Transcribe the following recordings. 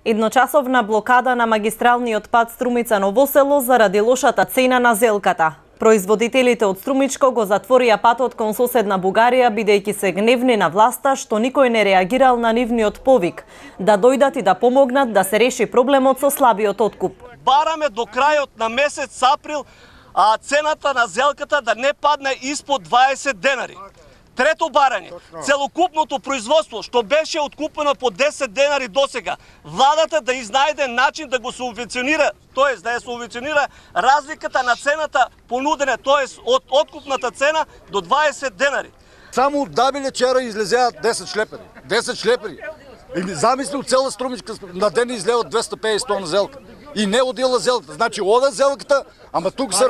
Едночасовна блокада на магистралниот пат Струмица-Ново село заради лошата цена на зелката. Производителите од Струмичко го затворија патот кон соседна Бугарија бидејќи се гневни на власта што никој не реагирал на нивниот повик да дојдат и да помогнат да се реши проблемот со слабиот откуп. Бараме до крајот на месец април цената на зелката да не падне испод 20 денари. Трето барање, целокупното производство што беше откупено по 10 денари досега, владата да изнајде начин да го субвенционира, тоест да ја субвенционира разликата на цената понудена, тоест од откупната цена до 20 денари. Само дабиле вчера излезеа 10 шлепери. 10 шлепери. Замисли от цела Струмичка на ден излеват 250 тона зелка. И не одела зелката. Значи ода зелката, ама тук се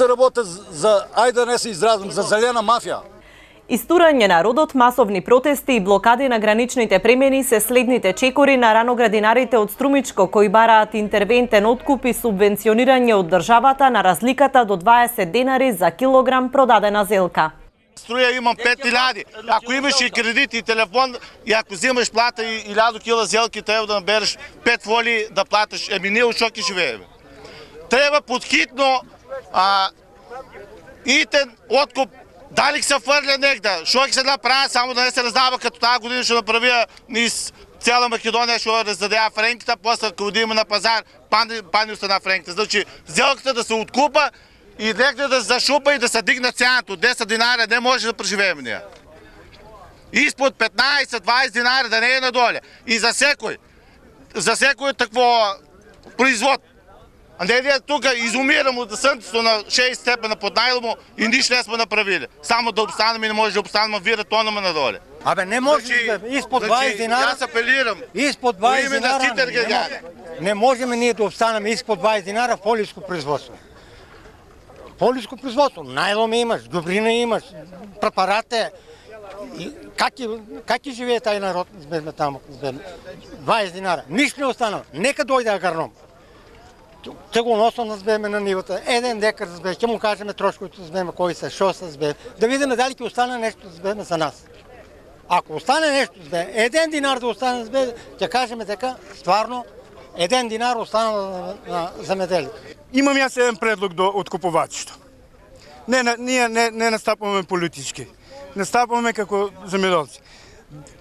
работа за, ајде да не се изразвам, за зелена мафија. Истурање народот, масовни протести и блокади на граничните премини се следните чекори на раноградинарите од Струмичко кои бараат интервентен откуп и субвенционирање од државата на разликата до 20 денари за килограм продадена зелка. Струја имам 5000. Ако имаш и кредит и телефон, и ако взимаш плата и 1000 кила зелки, треба да набереш 5 фолии да платиш. Ние од шоки живееме. Треба подхитно итен откуп. Дали се фърля негде, што ќе се направи, само да не се раздава като тази година ще направя низ цяла Македония, ще раздадеа френките, после ако отидем на пазар, пани остана френките. Значи, зелката да се откупа и негде да зашупа и да се дигне цената. От 10 динара не може да преживеем ние. Изпод 15-20 динара да не е надоле. И за секој такво производ. А не ние тук изумирам от слънцето на 6 степена под найломо и нищо не сме направили. Само да обстанем и не може да обстанем, вира тонаме надоле. Абе не може изпод 20 динара. Аз апелирам. Изпод 20 динара. Не можем ние да обстанем изпод 20 динара в полиско производство. Полиско производство. Найлом имаш, добрина имаш, препарате. Как живее taj народ? Там 20 динара. Нищо не останало. Нека дойде агроном. Ќе го носам да збеме на нивата, 1 декар да збеме, ќе му кажеме трошковите да збеме, кои се, шо се збеме, да видиме дали ќе остане нещо да збеме за нас. Ако остане нещо да збеме, 1 динар да остане да збеме, ќе кажеме дека, стварно, 1 динар остана на земеделие. Имам јас еден предлог до откупувачите. Ние не настапуваме политички, настапуваме како земеделци.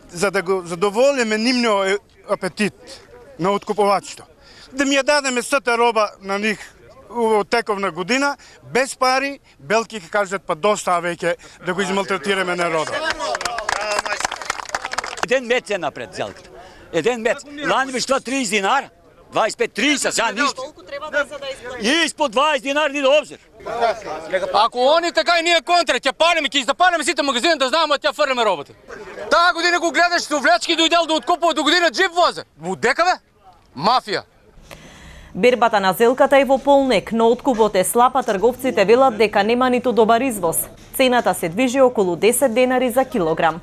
За да го задоволиме нивниот апетит на откупувачите. Да ми ја дадеме сата роба на них во тековна година, без пари, белки ќе кажат па доста веќе да го измалтретираме народот. Еден мет е напред зелката. Еден мет. Лани беше тоа 30 динара, 25-30, сега ништо. Колку треба да за да изплати? Испод 20 динара ни да обзир. Ако они така и ние контра, ќе палиме, ќе запалиме сите магазини да знаеме да ќе фрлиме робата. Таа година го гледаш со влечки дојдел да откупува до година джип возе. Во дека бе? Мафија. Бербата на зелката е во полнек, но откупот е слаб, а трговците велат дека нема ниту добар извоз. Цената се движи околу 10 денари за килограм.